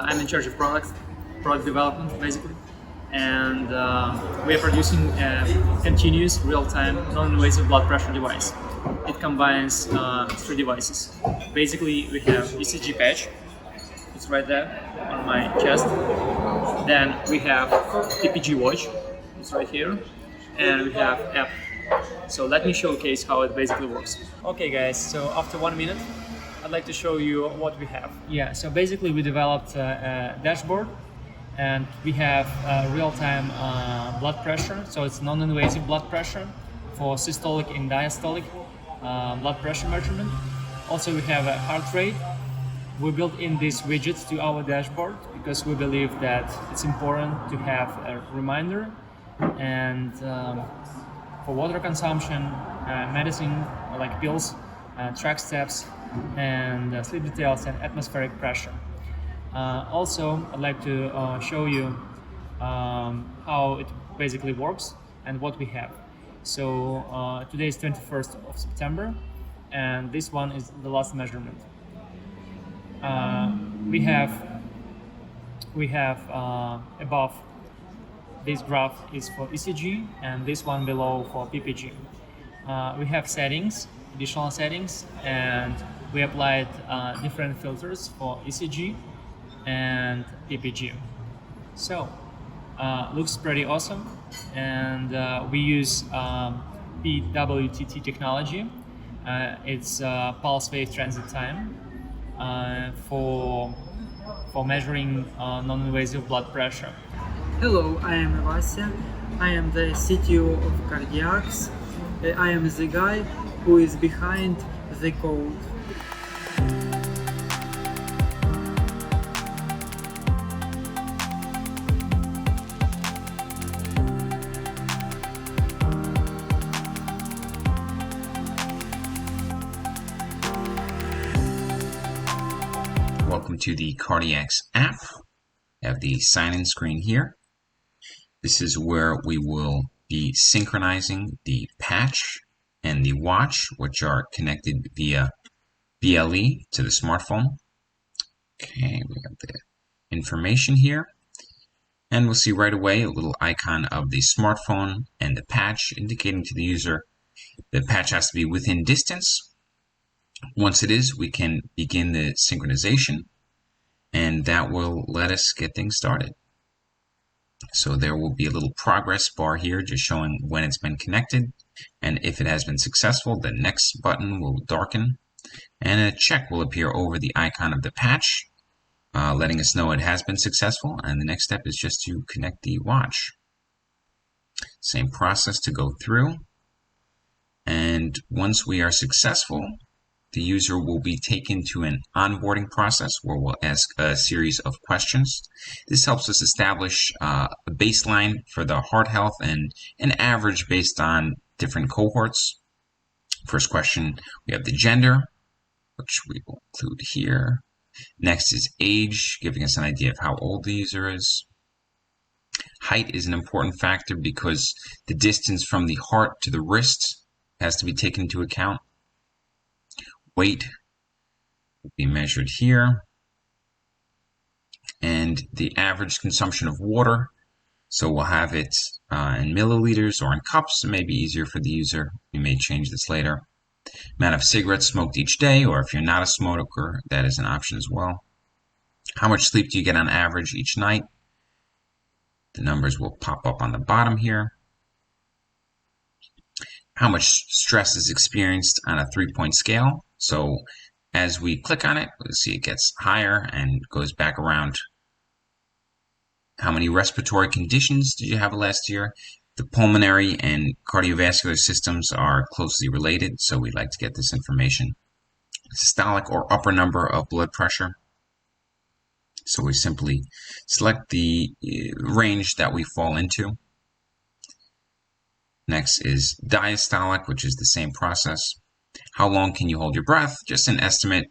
I'm in charge of product development, basically. And we are producing a continuous, real-time, non-invasive blood pressure device. It combines 3 devices. Basically, we have ECG patch. It's right there on my chest. Then we have PPG watch. It's right here. And we have app. So let me showcase how it basically works. Okay guys, so after 1 minute, I'd like to show you what we have. Yeah, so basically we developed a dashboard, and we have real-time blood pressure. So it's non-invasive blood pressure for systolic and diastolic blood pressure measurement. Also we have a heart rate. We built in these widgets to our dashboard because we believe that it's important to have a reminder, and for water consumption, medicine like pills, track steps, and sleep details and atmospheric pressure. Also, I'd like to show you how it basically works and what we have. So today is 21st of September, and this one is the last measurement. We have above. This graph is for ECG, and this one below for PPG. We have settings, additional settings, and we applied different filters for ECG and PPG. So, looks pretty awesome, and we use PWTT technology. It's pulse wave transit time for measuring non-invasive blood pressure. Hello, I am Vasya. I am the CTO of Qardiax. I am the guy who is behind the code. Welcome to the Qardiax app. I have the sign-in screen here. This is where we will be synchronizing the patch and the watch, which are connected via BLE to the smartphone. Okay, we have the information here. And we'll see right away a little icon of the smartphone and the patch indicating to the user the patch has to be within distance. Once it is, we can begin the synchronization, and that will let us get things started. So there will be a little progress bar here just showing when it's been connected, and if it has been successful, the next button will darken and a check will appear over the icon of the patch, letting us know it has been successful, and the next step is just to connect the watch. Same process to go through, and once we are successful, the user will be taken to an onboarding process where we'll ask a series of questions. This helps us establish a baseline for the heart health and an average based on different cohorts. First question, we have the gender, which we will include here. Next is age, giving us an idea of how old the user is. Height is an important factor because the distance from the heart to the wrist has to be taken into account. Weight will be measured here, and the average consumption of water, so we'll have it in milliliters or in cups. It may be easier for the user. We may change this later. Amount of cigarettes smoked each day, or if you're not a smoker, that is an option as well. How much sleep do you get on average each night? The numbers will pop up on the bottom here. How much stress is experienced on a 3-point scale. So as we click on it, we'll see it gets higher and goes back around. How many respiratory conditions did you have last year? The pulmonary and cardiovascular systems are closely related, so we'd like to get this information. Systolic or upper number of blood pressure. So we simply select the range that we fall into. Next is diastolic, which is the same process. How long can you hold your breath? Just an estimate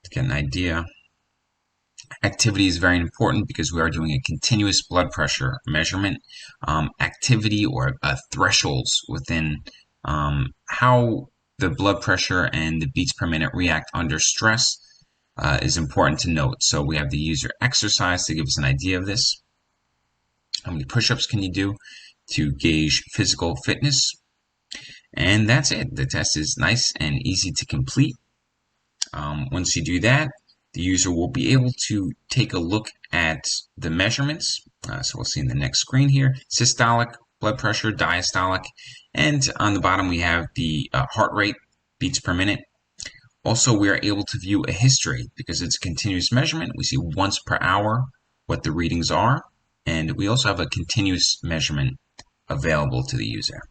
to get an idea. Activity is very important because we are doing a continuous blood pressure measurement. Activity or thresholds within how the blood pressure and the beats per minute react under stress is important to note. So we have the user exercise to give us an idea of this. How many push-ups can you do to gauge physical fitness? And that's it. The test is nice and easy to complete. Once you do that, the user will be able to take a look at the measurements. So we'll see in the next screen here, systolic, blood pressure, diastolic, and on the bottom we have the heart rate, beats per minute. Also, we are able to view a history because it's a continuous measurement. We see once per hour what the readings are, and we also have a continuous measurement available to the user.